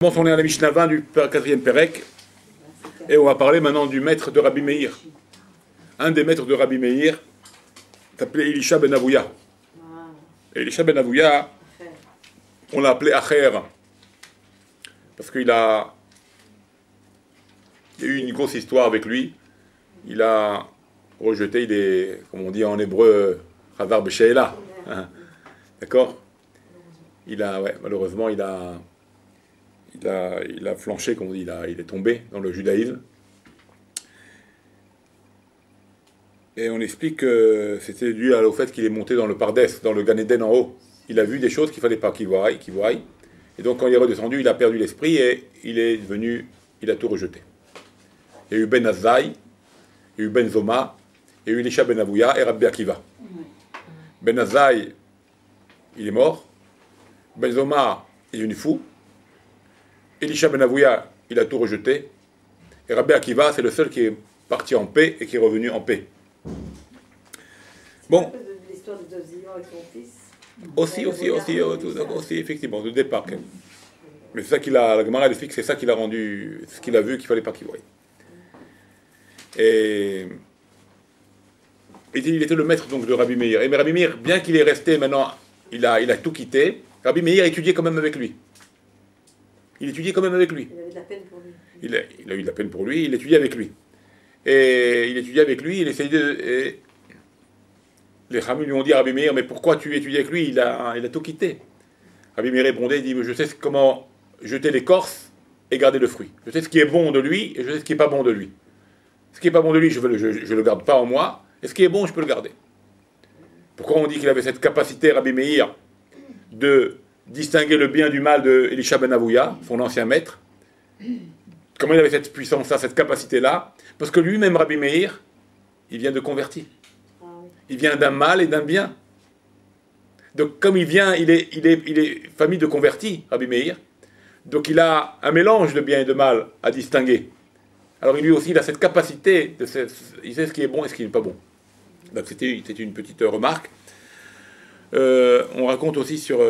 On est à la Mishnah 20 du 4e Pérec, et on va parler maintenant du maître de Rabbi Meir. Un des maîtres de Rabbi Meir s'appelait Elisha ben Avouya. Et Elisha ben Avouya, on l'a appelé Acher, parce qu'il a eu une grosse histoire avec lui. Il a rejeté, il est, comme on dit en hébreu, Chavar B'She'ela. D'accord? Malheureusement, il a flanché, comme on dit, il est tombé dans le judaïsme. Et on explique que c'était dû au fait qu'il est monté dans le Pardès, dans le Gan Eden en haut. Il a vu des choses qu'il ne fallait pas qu'il voie. Et donc quand il est redescendu, il a perdu l'esprit et il a tout rejeté. Il y a eu Ben Azai, il y a eu Ben Zoma, il y a eu Elisha ben Avouya et Rabbi Akiva. Ben Azai, il est mort. Ben Zoma, il est devenu fou. Elisha ben Avouya, il a tout rejeté. Et Rabbi Akiva, c'est le seul qui est parti en paix et qui est revenu en paix. Bon. L'histoire de Zion avec son fils. Aussi, effectivement, de départ. Mais c'est ça qu'il a, la Gemara explique, c'est ça qu'il a rendu, ce qu'il a vu qu'il fallait pas qu'il voie. Et il était le maître donc de Rabbi Meir. Et mais Rabbi Meir, bien qu'il est resté maintenant, il a tout quitté. Rabbi Meir étudiait quand même avec lui. Il étudiait quand même avec lui. Il avait de la peine pour lui. Il a eu de la peine pour lui, il étudiait avec lui. Et il étudiait avec lui, il essayait de... Et les Khamim lui ont dit à Rabbi Meir, mais pourquoi tu étudies avec lui? Il a tout quitté. Rabbi Meir répondait, il dit, je sais comment jeter l'écorce et garder le fruit. Je sais ce qui est bon de lui et je sais ce qui n'est pas bon de lui. Ce qui n'est pas bon de lui, je le garde pas en moi, et ce qui est bon, je peux le garder. Pourquoi on dit qu'il avait cette capacité, Rabbi Meir, de distinguer le bien du mal de Elisha ben Avouya, son ancien maître? Comment il avait cette puissance-là, cette capacité-là? Parce que lui-même, Rabbi Meir, il vient de convertir. Il vient d'un mal et d'un bien. Donc comme il est famille de convertis, Rabbi Meir, donc il a un mélange de bien et de mal à distinguer. Alors lui aussi, il a cette capacité, il sait ce qui est bon et ce qui n'est pas bon. Donc c'était une petite remarque. On raconte aussi sur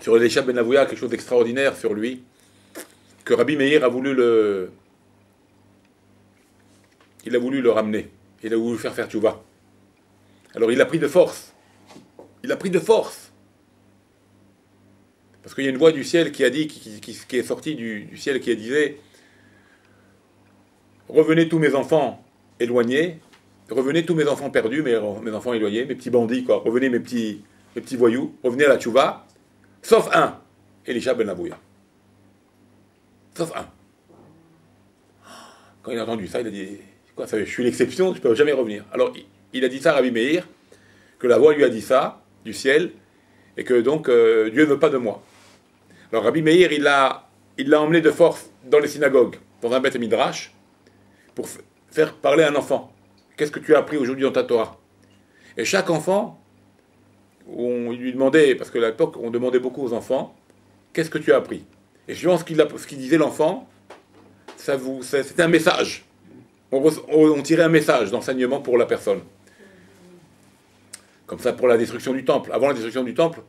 Elisha ben Avouya quelque chose d'extraordinaire sur lui, que Rabbi Meir a voulu le ramener. Il a voulu faire tchouva. Alors il a pris de force. Parce qu'il y a une voix du ciel qui a dit, qui est sortie du ciel, qui disait: revenez tous mes enfants éloignés, revenez tous mes enfants perdus, mes enfants éloignés, mes petits bandits, quoi. Revenez mes petits voyous, revenez à la tchouva, sauf un, Elisha ben Avouya. Sauf un. Quand il a entendu ça, il a dit: quoi, ça, je suis l'exception, je ne peux jamais revenir. Alors il a dit ça à Rabbi Meir, que la voix lui a dit ça, du ciel, et que donc Dieu ne veut pas de moi. Alors Rabbi Meir, il l'a emmené de force dans les synagogues, dans un Beth Midrash, pour faire parler à un enfant. Qu'est-ce que tu as appris aujourd'hui dans ta Torah? Et chaque enfant, on lui demandait, parce qu'à l'époque, on demandait beaucoup aux enfants, qu'est-ce que tu as appris? Et suivant ce qu'il disait l'enfant, c'était un message. On tirait un message d'enseignement pour la personne. Comme ça pour la destruction du temple. Avant la destruction du temple,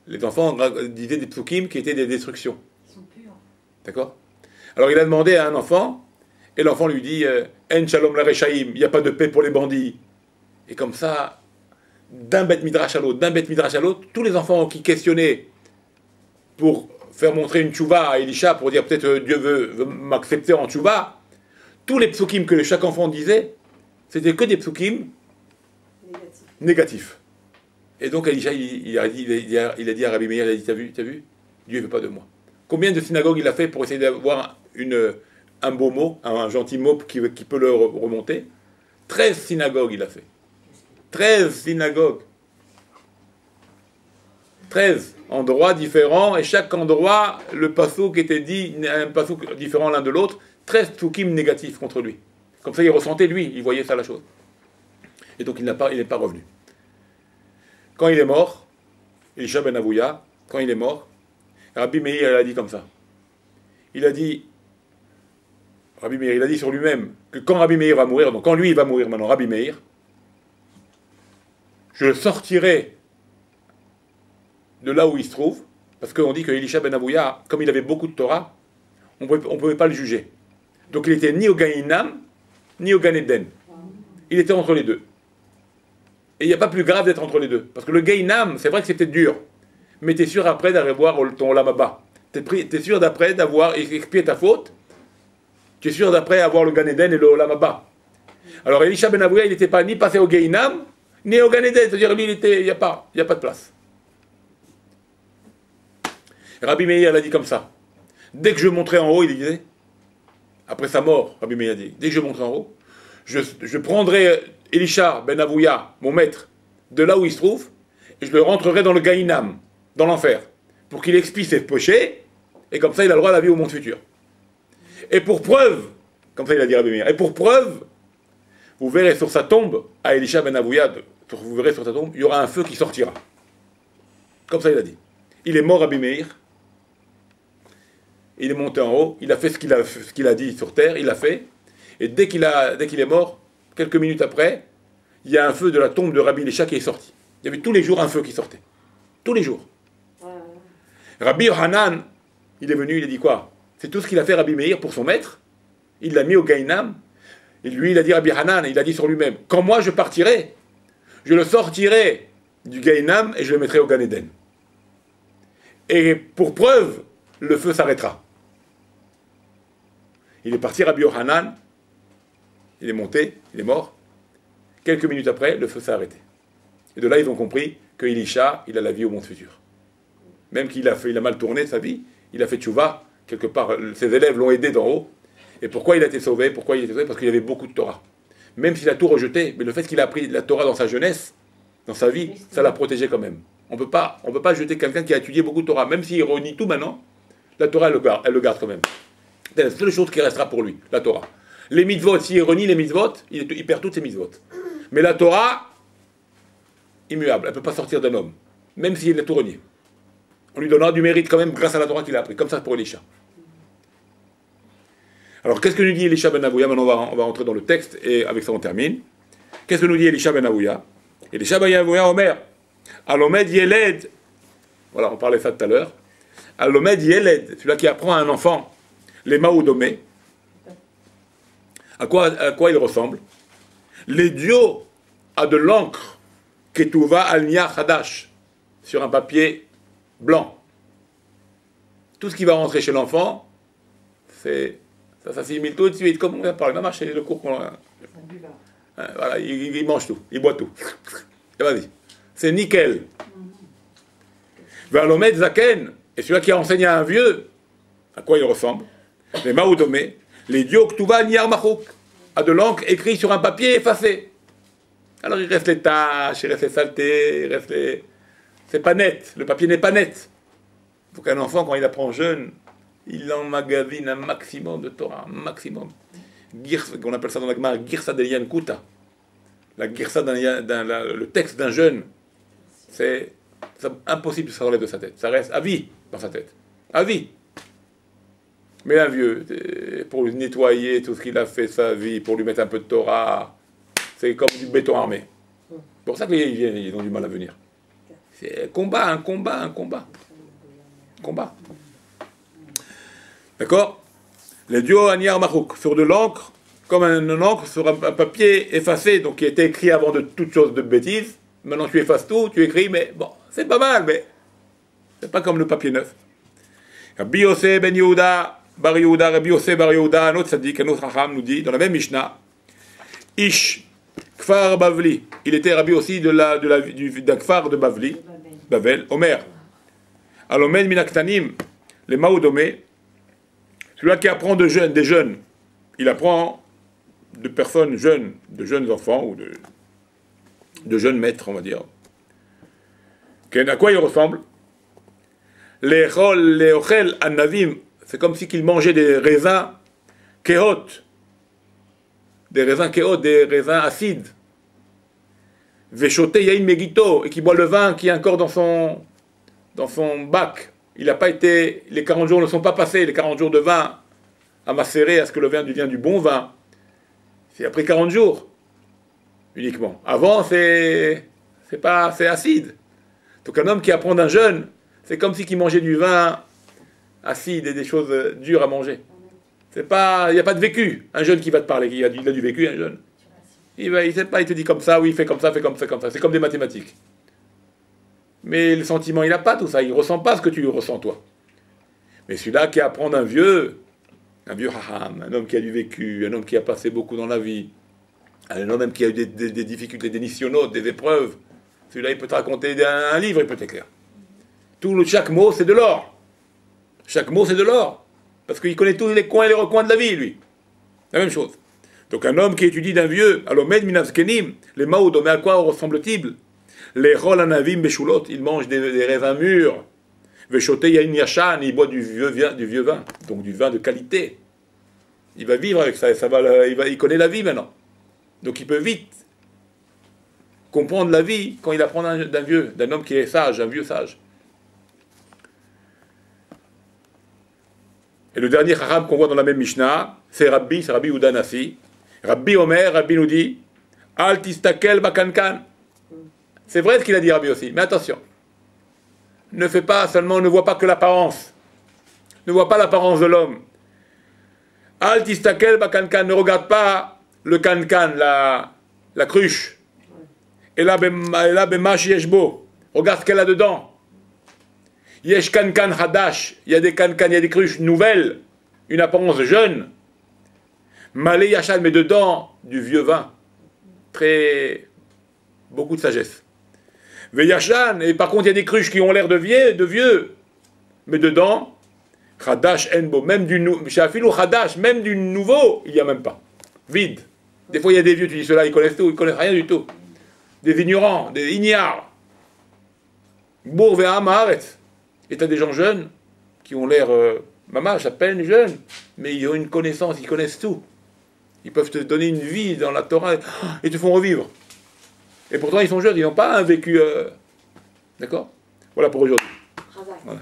les enfants disaient des psukim qui étaient des destructions. Ils sont purs. D'accord? Alors il a demandé à un enfant, et l'enfant lui dit: En shalom la rechaim, il n'y a pas de paix pour les bandits. Et comme ça, d'un beth midrash à l'autre, tous les enfants qui questionnaient pour faire montrer une tchouva à Elisha, pour dire peut-être Dieu veut m'accepter en tchouva, tous les psukim que chaque enfant disait, c'était que des psukim négatifs. Et donc Elisha, il a dit à Rabbi Meir, il a dit: t'as vu, Dieu ne veut pas de moi. Combien de synagogues il a fait pour essayer d'avoir un beau mot, un gentil mot qui peut le remonter? 13 synagogues il a fait. 13 synagogues. 13 endroits différents, et chaque endroit, le passouk était dit, un passouk différent l'un de l'autre, 13 psukim négatifs contre lui. Comme ça, il ressentait, lui, il voyait ça la chose. Et donc, il n'est pas revenu. Quand il est mort, Elisha ben Avouya, quand il est mort, Rabbi Meir, il a dit comme ça. Rabbi Meir, il a dit sur lui-même que quand Rabbi Meir va mourir, donc quand lui, il va mourir maintenant, Rabbi Meir, je sortirai de là où il se trouve, Parce qu'on dit que Elisha ben Avouya, comme il avait beaucoup de Torah, on ne pouvait pas le juger. Donc il était ni au Gaïnam, ni au Gan Eden. Il était entre les deux. Et il n'y a pas plus grave d'être entre les deux. Parce que le Gaïnam, c'est vrai que c'était dur. Mais tu es sûr après d'aller voir ton Olam. Tu es sûr d'après d'avoir expié ta faute. Tu es sûr d'après avoir le Gan Eden et le Olam. Alors Elisha ben Avouya, il n'était pas ni passé au Gaïnam, ni au Gan Eden. C'est-à-dire lui, il n'y a pas de place. Rabbi Meir l'a dit comme ça. Dès que je monterai en haut, il disait, après sa mort, Rabbi Meir dit, dès que je monterai en haut, je prendrai Elisha ben Avouya, mon maître, de là où il se trouve, et je le rentrerai dans le Gaïnam, dans l'enfer, pour qu'il expie ses péchés, et comme ça il a le droit à la vie au monde futur. Et pour preuve, comme ça il a dit Rabbi Meir, et pour preuve, vous verrez sur sa tombe, à Elisha ben Avouya, vous verrez sur sa tombe, il y aura un feu qui sortira. Comme ça il a dit. Il est mort, Rabbi Meir. Il est monté en haut, il a fait ce qu'il a dit sur terre, il l'a fait, et dès qu'il est mort, quelques minutes après, il y a un feu de la tombe de Rabbi Elisha qui est sorti. Il y avait tous les jours un feu qui sortait. Tous les jours. Rabbi Yohanan, il est venu, il a dit quoi? C'est tout ce qu'il a fait Rabbi Meir pour son maître. Il l'a mis au Gaïnam. Et lui, il a dit Rabbi Hanan, il a dit sur lui-même, quand moi je partirai, je le sortirai du Gaïnam et je le mettrai au Gan Eden. Et pour preuve, le feu s'arrêtera. Il est parti, Rabbi Yohanan, il est monté, il est mort. Quelques minutes après, le feu s'est arrêté. Et de là, ils ont compris que Elisha, il a la vie au monde futur. Même qu'il a mal tourné sa vie, il a fait tchouva, quelque part, ses élèves l'ont aidé d'en haut. Et pourquoi il a été sauvé? Pourquoi il a été sauvé? Parce qu'il avait beaucoup de Torah. Même s'il a tout rejeté, mais le fait qu'il a appris la Torah dans sa jeunesse, dans sa vie, ça l'a protégé quand même. On ne peut pas jeter quelqu'un qui a étudié beaucoup de Torah. Même s'il renie tout maintenant, la Torah, elle le garde quand même. C'est la seule chose qui restera pour lui, la Torah. Les mitzvot, s'il renie les mitzvot, il perd toutes ses mitzvot. Mais la Torah, immuable, elle ne peut pas sortir d'un homme, même s'il a tout renié. On lui donnera du mérite quand même grâce à la Torah qu'il a appris, comme ça pour Elisha. Alors, qu'est-ce que nous dit Elisha ben Avouya? Maintenant, on va rentrer dans le texte, et avec ça on termine. Qu'est-ce que nous dit Elisha ben Avouya? Elisha ben Avouya, Omer, Alomed Yeled, voilà, on parlait ça tout à l'heure, Alomed Yeled, celui-là qui apprend à un enfant, les Maoudomé, à quoi il ressemble? Les dios a de l'encre, Ketouva al-Nia Hadash, sur un papier blanc. Tout ce qui va rentrer chez l'enfant, ça s'assimile tout de suite, comme on vient de parler. Maman, c'est le cours qu'on a. Voilà, il mange tout, il boit tout. Et vas-y. C'est nickel. Valomed Zaken, et celui-là qui a enseigné à un vieux, à quoi il ressemble? Les Maoudomé, les dios Ketouva Niar Machouk, a de l'encre écrit sur un papier effacé. Alors il reste les taches, il reste les saletés, il reste les. C'est pas net, le papier n'est pas net. Il faut qu'un enfant, quand il apprend jeune, il emmagasine un maximum de Torah, un maximum. On appelle ça dans la Gemara Girsa de Yankuta. La Girsa le texte d'un jeune, c'est impossible que ça s'enlève de sa tête. Ça reste à vie dans sa tête. À vie. Mais un vieux, pour lui nettoyer tout ce qu'il a fait sa vie, pour lui mettre un peu de Torah, c'est comme du béton armé. C'est pour ça qu'ils ont du mal à venir. C'est un combat. Combat. D'accord? Les dios Aniar Machouk, sur de l'encre, comme une encre sur un papier effacé, donc qui était écrit avant de toute chose de bêtises. Maintenant tu effaces tout, tu écris, mais bon, c'est pas mal, mais c'est pas comme le papier neuf. Rabbi Yossé ben Yehuda, Bar Yehuda, Rabbi Yossé Bar Yehuda, un autre tzaddik, un autre Chacham nous dit, dans la même Mishnah, Ish, Kfar Bavli, il était Rabbi aussi d'un Kfar de Bavli, Bavel, Omer, Alomen Minaktanim, les Maoudomé, celui-là qui apprend des jeunes, il apprend de personnes jeunes, de jeunes enfants, ou de jeunes maîtres, on va dire. À quoi il ressemble? Les ochel anavim, c'est comme si qu'il mangeait des raisins kéhot, des raisins acides. Veshoté yain megito, et qui boit le vin qui est encore dans son bac. Il n'a pas été, les 40 jours ne sont pas passés, les 40 jours de vin à macérer, à ce que le vin devienne du bon vin. C'est après 40 jours, uniquement. Avant, c'est acide. Donc un homme qui apprend d'un jeune, C'est comme si qu'ils mangeaient du vin acide et des choses dures à manger. Il n'y a pas de vécu. Un jeune qui va te parler, il a du vécu, un jeune. Il sait pas, il te dit comme ça, oui, fais comme ça, fais comme ça, comme ça. C'est comme des mathématiques. Mais le sentiment, il n'a pas tout ça. Il ne ressent pas ce que tu ressens, toi. Mais celui-là qui apprend d'un vieux haham, un homme qui a du vécu, un homme qui a passé beaucoup dans la vie, un homme même qui a eu des difficultés, des nissionotes, des épreuves, celui-là, il peut te raconter un livre, il peut t'écrire. Chaque mot, c'est de l'or. Chaque mot, c'est de l'or. Parce qu'il connaît tous les coins et les recoins de la vie, lui. La même chose. Donc un homme qui étudie d'un vieux, alomed minavskenim, les maouds, mais à quoi ressemble-t-il? Les rol anavim beshulot, il mange des raisins mûrs. Veshote yain yashan, il boit du vieux vin, donc du vin de qualité. Il va vivre avec ça, il connaît la vie maintenant. Donc il peut vite comprendre la vie quand il apprend d'un homme qui est sage, un vieux sage. Et le dernier haram qu'on voit dans la même Mishnah, c'est Rabbi Udanasi. Rabbi Omer, Rabbi nous dit, Al tistakel bakankan. C'est vrai ce qu'il a dit Rabbi aussi, mais attention. Ne vois pas que l'apparence. Ne vois pas l'apparence de l'homme. Al tistakel bakankan, ne regarde pas le kankan, la cruche. Et là, bemash yeshbo. Regarde ce qu'elle a dedans. Yesh kankan hadash. Il y a des kankan, il y a des cruches nouvelles. Une apparence jeune. Malé yachan, mais dedans, du vieux vin. Beaucoup de sagesse. Veyachan, et par contre, il y a des cruches qui ont l'air de vieux. Mais dedans, hadash enbo, même du nouveau, il n'y a même pas. Vide. Des fois, il y a des vieux, tu dis, ceux-là, ils connaissent tout, ils connaissent rien du tout. Des ignorants, des ignares. Bourve et amaret. Et tu as des gens jeunes qui ont l'air, mamache, à peine jeunes, mais ils ont une connaissance, ils connaissent tout. Ils peuvent te donner une vie dans la Torah et te font revivre. Et pourtant, ils sont jeunes, ils n'ont pas un vécu... D'accord? Voilà pour aujourd'hui. Voilà.